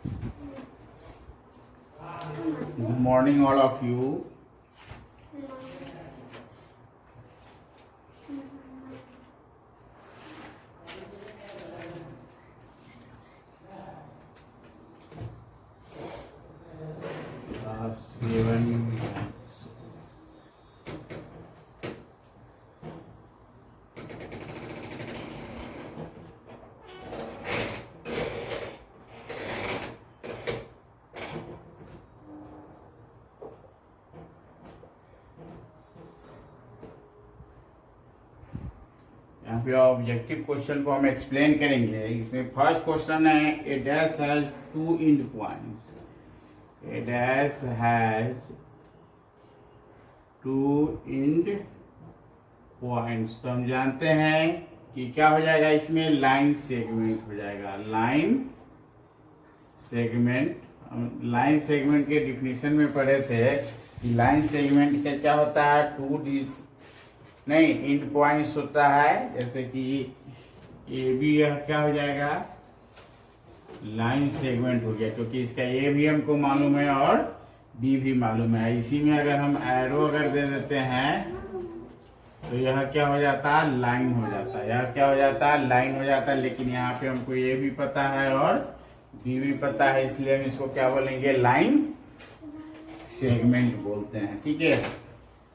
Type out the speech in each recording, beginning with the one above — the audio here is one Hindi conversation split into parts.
Good morning, all of you. Last 7 minutes. यहाँ पे ऑब्जेक्टिव क्वेश्चन को हम एक्सप्लेन करेंगे। इसमें फर्स्ट क्वेश्चन है, a dash has 2 end points. A dash has 2 end points. तो हम जानते हैं कि क्या हो जाएगा, इसमें लाइन सेगमेंट हो जाएगा। लाइन सेगमेंट, हम लाइन सेगमेंट के डिफिनीशन में पढ़े थे कि लाइन सेगमेंट का क्या होता है, नहीं एंड पॉइंट्स होता है। जैसे कि ए बी, यह क्या हो जाएगा, लाइन सेगमेंट हो गया, क्योंकि इसका ए भी हमको मालूम है और बी भी मालूम है। इसी में अगर हम एरो अगर दे देते हैं तो यह क्या हो जाता है, लाइन हो जाता है। यह क्या हो जाता है, लाइन हो जाता है। लेकिन यहाँ पे हमको ए भी पता है और बी भी पता है, इसलिए हम इसको क्या बोलेंगे, लाइन सेगमेंट बोलते हैं। ठीक है।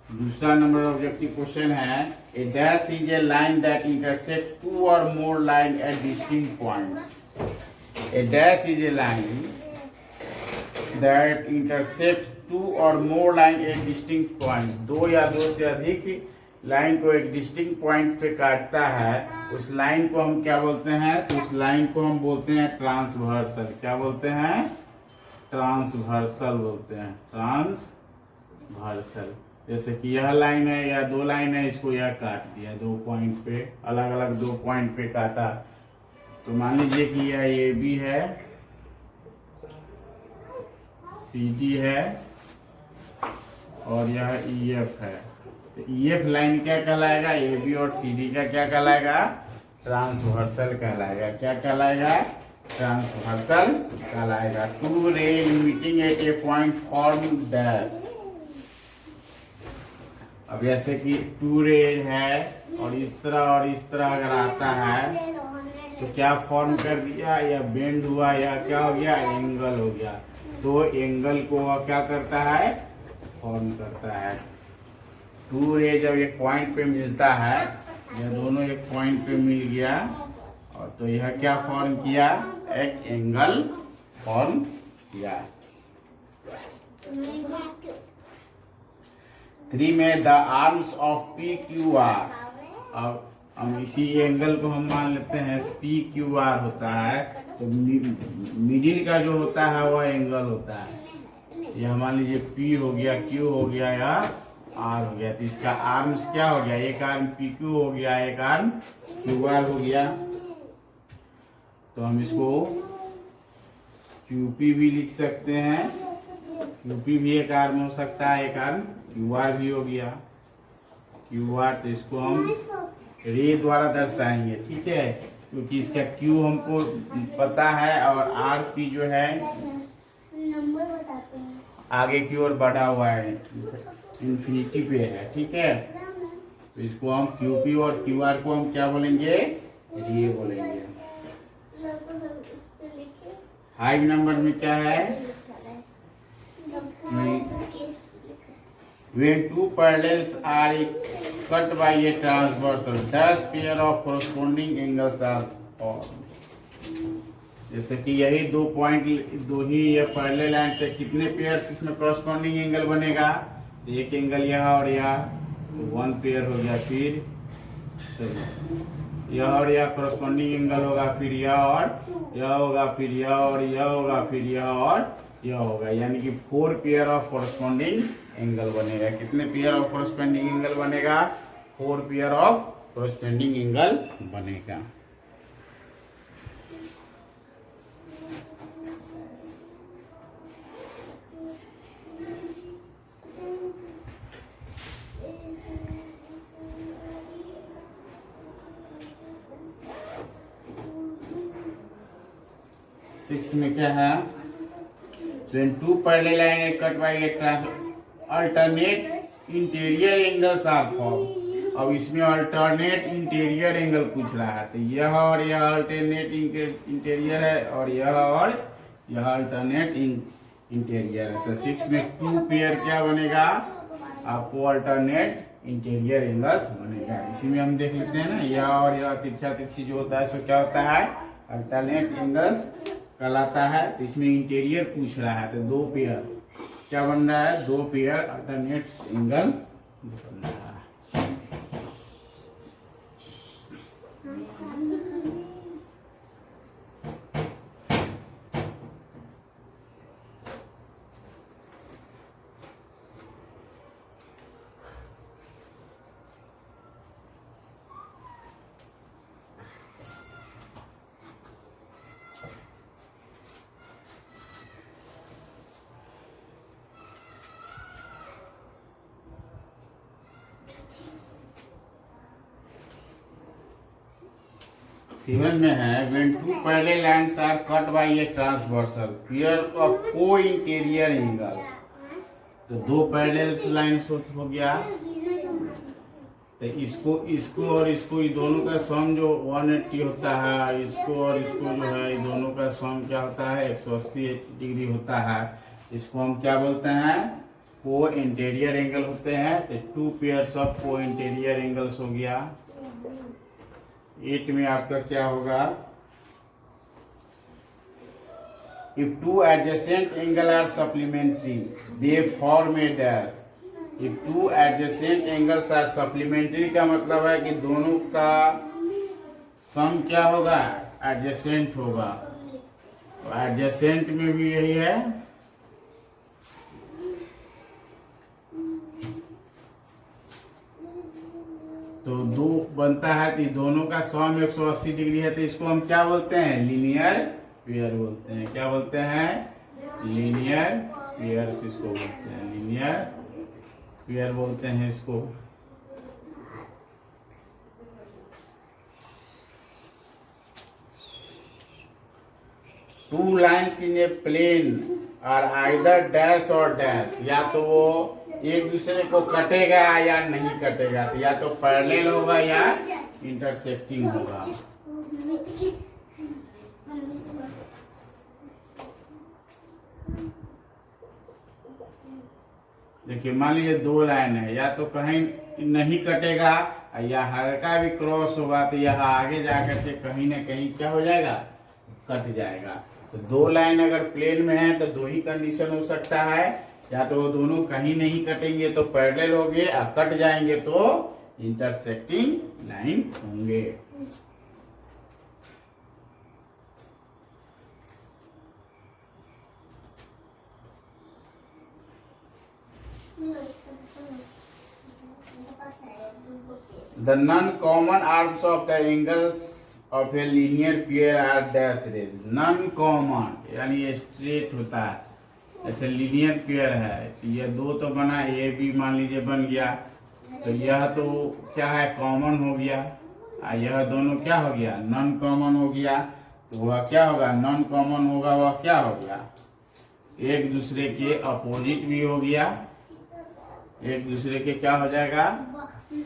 दूसरा नंबर ऑब्जेक्टिव क्वेश्चन है, a dash is a line that intersect 2 or more line at distinct points. A dash is a line that intersect 2 or more line at distinct points. 2 या 2 से अधिक लाइन को एक डिस्टिंक्ट पॉइंट पे काटता है, उस लाइन को हम क्या बोलते हैं, तो उस लाइन को हम बोलते हैं ट्रांसवर्सल। क्या बोलते हैं, ट्रांसवर्सल बोलते हैं, ट्रांसवर्सल। जैसे कि यह लाइन है या 2 लाइन है, इसको यह काट दिया 2 पॉइंट पे, अलग अलग 2 पॉइंट पे काटा। तो मान लीजिए कि यह ए बी है, सी डी है और यह ई एफ है। तो ई एफ लाइन क्या कहलाएगा, ए बी और सी डी का क्या कहलाएगा, ट्रांसवर्सल कहलाएगा। क्या कहलाएगा, ट्रांसवर्सल कहलाएगा। 2 rays meeting at a point form dash. अब जैसे कि 2 रेज है और इस तरह अगर आता है तो क्या फॉर्म कर दिया, या बेंड हुआ या क्या हो गया, एंगल हो गया। तो एंगल को वह क्या करता है, फॉर्म करता है। 2 रेज जब एक पॉइंट पे मिलता है, यह दोनों एक पॉइंट पे मिल गया और तो यह क्या फॉर्म किया, एक एंगल फॉर्म किया। 3 में the arms of P Q R. अब हम इसी एंगल को हम मान लेते हैं पी क्यू आर होता है, तो मिडिल का जो होता है वह एंगल होता है। यह मान लीजिए पी हो गया, क्यू हो गया या आर हो गया। तो इसका आर्म्स क्या हो गया, एक आर्म पी क्यू हो गया, एक आर्म क्यू आर हो गया। तो हम इसको क्यू पी भी लिख सकते हैं, क्यू पी भी एक आर्म हो सकता है, एक आर्म क्यू आर भी हो गया, क्यू आर। तो इसको हम रे द्वारा दर्शाएंगे। ठीक है, क्योंकि इसका क्यू हमको पता है और आर पी जो है आगे की ओर बढ़ा हुआ है, इन्फिनिटी पे है। ठीक है, तो इसको हम क्यू पी और क्यू आर को हम क्या बोलेंगे, रे बोलेंगे। 5 नंबर में क्या है, when 2 parallels are cut by a transversal, dash pair of corresponding angles are formed। जैसे कि यही 2 पॉइंट, 2 ही ये पैरेलल लाइन से कितने पेयर्स इसमें corresponding एंगल बनेगा, तो एक एंगल यह और यह, तो 1 पेयर हो गया। फिर यह और यह corresponding एंगल होगा, फिर यह और यह होगा, फिर यह और यह होगा, फिर यह और यह होगा। यानी कि 4 पेयर ऑफ corresponding एंगल बनेगा। कितने पेयर ऑफ corresponding एंगल बनेगा, 4 पेयर ऑफ corresponding एंगल बनेगा। 6 में क्या है, when two parallel line are cut by a alternate interior angles are formed। अब इसमें अल्टरनेट इंटीरियर एंगल पूछ रहा है, तो यह और यह अल्टरनेट इंटीरियर है और यह अल्टरनेट इंटीरियर है। तो 6 में 2 पेयर क्या बनेगा आपको, अल्टरनेट इंटीरियर एंगल्स बनेगा। इसी में हम देख लेते हैं ना, यह और यह तिरछा तिरछी जो होता है सो क्या होता है, अल्टरनेट एंगल्स कहलाता है। तो इसमें इंटीरियर पूछ रहा है, तो 2 पेयर क्या बन रहा है, 2 पेयर अल्टरनेट एंगल बन रहा है। सेवन में है, when two parallel lines are cut by a transversal pair of co-interior angles। तो 2 पैरेलल लाइन्स हो गया, तो इसको और इसको, ये दोनों का सम जो 180 होता है, इसको और इसको जो है, ये दोनों का सम क्या होता है, 180 डिग्री होता है। इसको हम क्या बोलते हैं, को इंटीरियर एंगल होते हैं। तो 2 पेयर्स ऑफ को इंटीरियर एंगल्स हो गया। 8 में आपका क्या होगा, if two adjacent angle are supplementary they form a dash। if two adjacent angles are supplementary का मतलब है कि दोनों का सम क्या होगा, एडजेसेंट होगा। एडजेसेंट में भी यही है, तो 2 बनता है, तो दोनों का सम 180 डिग्री है। तो इसको हम क्या बोलते हैं, लीनियर पेयर बोलते हैं। क्या बोलते हैं, लीनियर पेयर्स इसको बोलते हैं, लीनियर पेयर बोलते हैं इसको। Two lines in a plane और आइदर डैश और डैश, या तो वो एक दूसरे को कटेगा या नहीं कटेगा, तो या तो पैरेलल होगा या इंटरसेक्टिंग होगा। देखिए मान लीजिए 2 लाइन है, या तो कहीं नहीं कटेगा या हल्का भी क्रॉस होगा, तो यह आगे जाकर के कहीं ना कहीं क्या हो जाएगा, कट जाएगा। तो 2 लाइन अगर प्लेन में है तो 2 ही कंडीशन हो सकता है, या तो वो दोनों कहीं नहीं कटेंगे तो पैरेलल होंगे, और कट जाएंगे तो इंटरसेक्टिंग लाइन होंगे। The non-common arms of the angles of a linear pair are dashed। non-common यानी ये स्ट्रेट होता है, ऐसे लीनियर पेयर है, ये 2 तो बना, ये भी मान लीजिए बन गया, तो यह तो क्या है, कॉमन हो गया, यह दोनों क्या हो गया, नॉन कॉमन हो गया। तो वह क्या होगा, नॉन कॉमन होगा, वह क्या हो गया, एक दूसरे के अपोजिट भी हो गया, एक दूसरे के क्या हो जाएगा,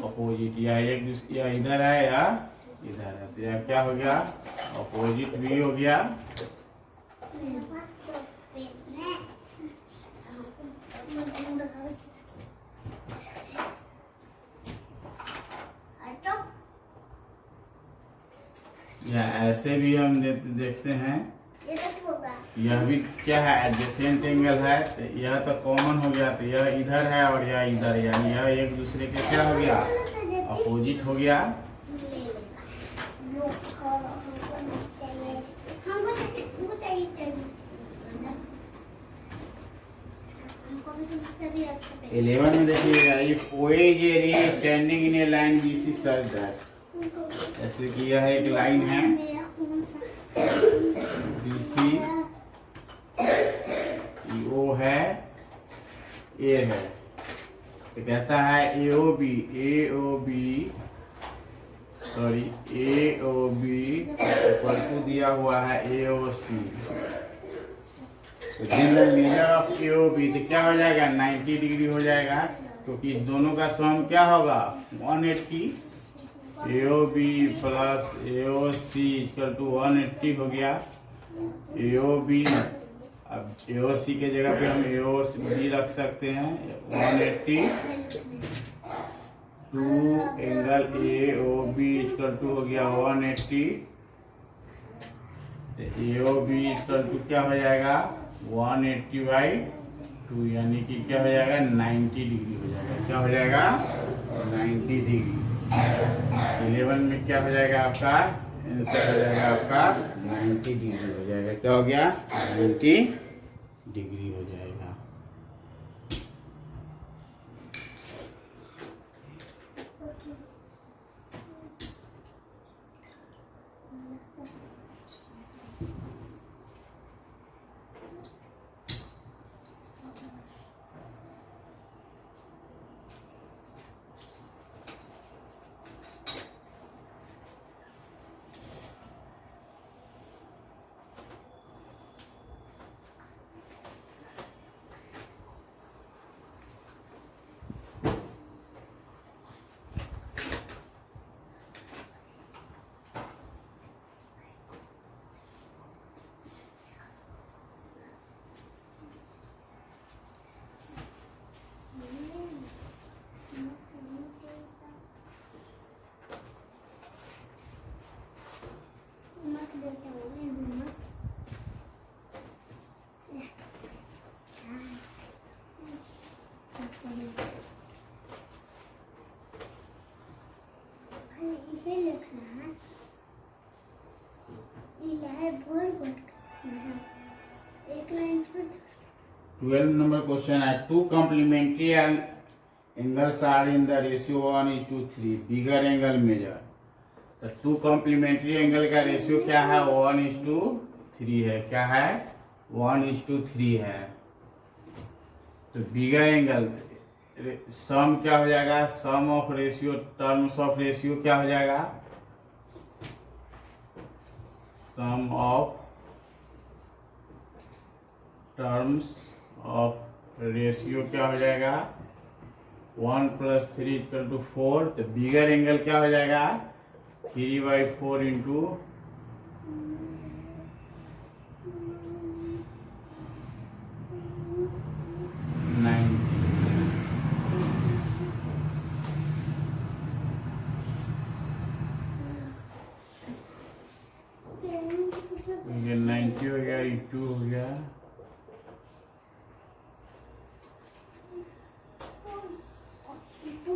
अपोजिट, या एक दूसरे, या इधर है या इधर है, तो यह क्या हो गया, अपोजिट भी हो गया। या ऐसे भी हम देखते हैं, यह भी क्या है, एडजेसेंट एंगल है, तो यह तो कॉमन हो गया, तो यह इधर है और यह इधर, यानी यह एक दूसरे के क्या हो गया, अपोजिट हो गया। इलेवन में देखिएगा, if OAJ ray standing in A line BC such that, ऐसे कि यह एक लाइन है BC, O है, A है, तो कहता है AOB sorry A O B equal to दिया हुआ है ए ओ सी। तो then the measure of A O B तो क्या हो जाएगा 90 डिग्री हो जाएगा, क्योंकि इस दोनों का सम क्या होगा 180। A O B plus A O C equal to 180 हो गया। ए ओ बी, अब ए ओ सी के जगह पे हम ए ओ बी रख सकते हैं 180 to angle A O B equal to हो गया 180। A O B equal to क्या हो जाएगा 180/2, यानी कि क्या हो जाएगा 90 डिग्री हो जाएगा। क्या हो जाएगा 90 डिग्री। 11 में क्या हो जाएगा आपका आंसर हो जाएगा आपका 90 डिग्री हो जाएगा। क्या हो गया 90 डिग्री हो जाएगा। ट्वेल्व नंबर क्वेश्चन है two complementary angles are in the ratio 1:3 bigger angle measure. तो टू कॉम्प्लीमेंट्री एंगल का रेशियो क्या है 1:3 है। क्या है 1:3 है। तो बिगर एंगल सम क्या हो जाएगा sum of ratio terms of ratio क्या हो जाएगा sum of terms of ratio क्या हो जाएगा 1 + 3 = 4। तो बिगर एंगल क्या हो जाएगा 3/4 इंटू 90 हो गया 2 हो गया। तो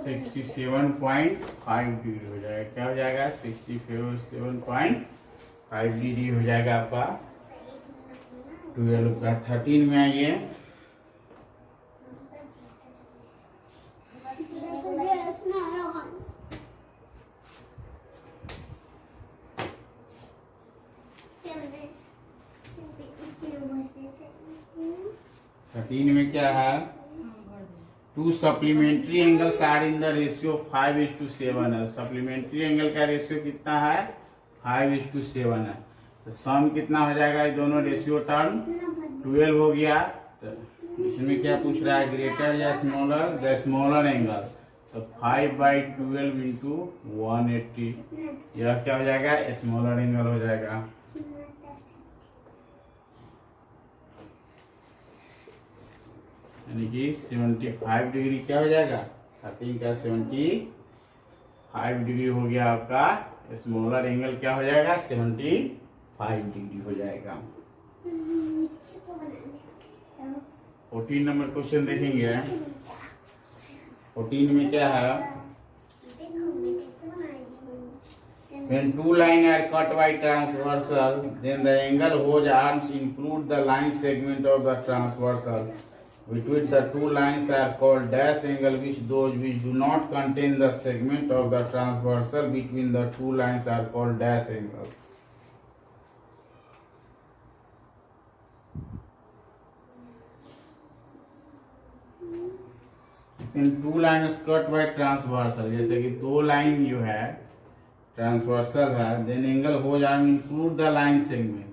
67.5 डिग्री हो जाएगा। क्या हो जाएगा 67.5 डिग्री हो जाएगा आपका 12 का। 13 में आइए में क्या है two supplementary angles are in the ratio 5:7 है। सप्लीमेंट्री एंगल का रेशियो कितना है 5:7 है। तो सम कितना हो जाएगा ये दोनों रेशियो टर्म 12 हो गया। तो इसमें क्या पूछ रहा है ग्रेटर या स्मॉलर द स्मॉलर एंगल। तो 5/12 इंटू 180 यह क्या हो जाएगा स्मॉलर एंगल हो जाएगा। यानी कि 75 डिग्री क्या हो जाएगा 13 का 75 डिग्री हो गया आपका स्मॉलर एंगल क्या हो जाएगा 75 डिग्री हो जाएगा। 14 नंबर क्वेश्चन देखेंगे। 14 में क्या है When two lines are cut by transversal, then the angle whose arms include the line segment of the transversal between the two lines are called dash angle, which those which do not contain the segment of the transversal between the two lines are called dash angles. In two lines cut by transversal, जैसे कि दो लाइन जो है ट्रांसवर्सल है, देन एंगल हो जाएगा इंक्लूड द लाइन सेगमेंट।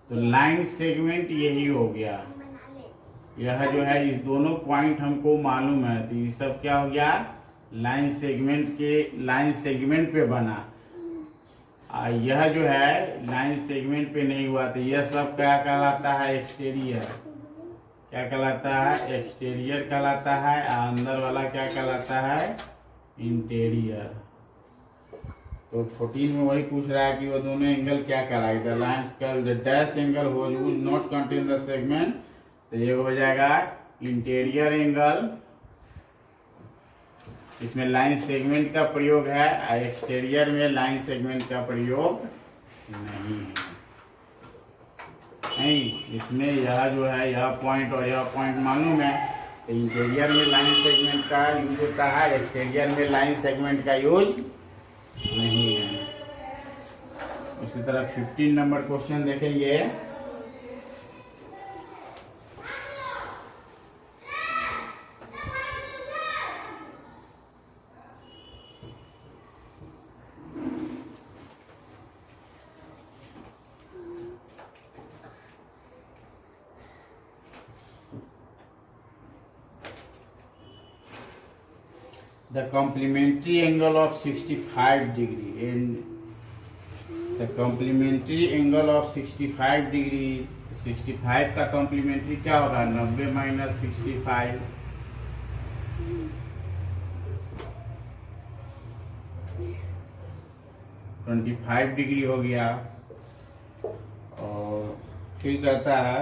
तो लाइन सेगमेंट यही हो गया, यह जो है इस दोनों पॉइंट हमको मालूम है, तो ये सब क्या हो गया लाइन सेगमेंट पे बना। यह जो है लाइन सेगमेंट पे नहीं हुआ, तो यह सब क्या कहलाता है एक्सटीरियर। क्या कहलाता है एक्सटीरियर कहलाता है, अंदर वाला क्या कहलाता है इंटीरियर। तो 14 में वही पूछ रहा है कि वो दोनों एंगल क्या कहलाएगा। The lines called the dash angle which not contain the segment, तो ये हो जाएगा इंटीरियर एंगल, इसमें लाइन सेगमेंट का प्रयोग है, एक्सटीरियर में लाइन सेगमेंट का प्रयोग नहीं है। नहीं, इसमें यह जो है यह पॉइंट और यह पॉइंट मालूम है, तो इंटीरियर में लाइन सेगमेंट का यूज होता है, एक्सटीरियर में लाइन सेगमेंट का यूज नहीं है। इसी तरह 15 नंबर क्वेश्चन देखेंगे। The complementary angle of 65 degree and the complementary angle of 65 degree, 65 का complementary क्या होगा 90 माइनस 65, (25 डिग्री हो गया। और फिर कहता है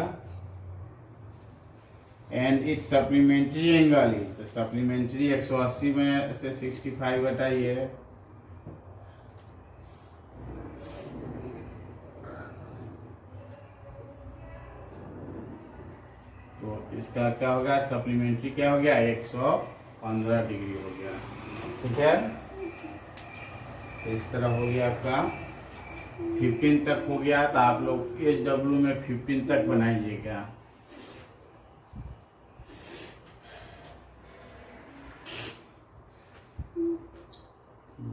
and it supplementary angle is, तो सप्लीमेंट्री 180 में से 65 घटाइए, तो इसका क्या होगा सप्लीमेंट्री क्या हो गया 115 डिग्री हो गया। ठीक है, तो इस तरह हो गया आपका 15 तक हो गया। तो आप लोग HW में 15 तक बनाइएगा।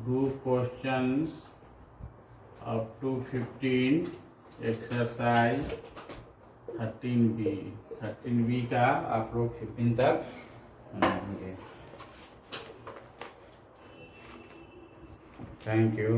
Do questions up to 15, exercise 13B। 13B का आप लोग 15 तक बनाएंगे। Thank you.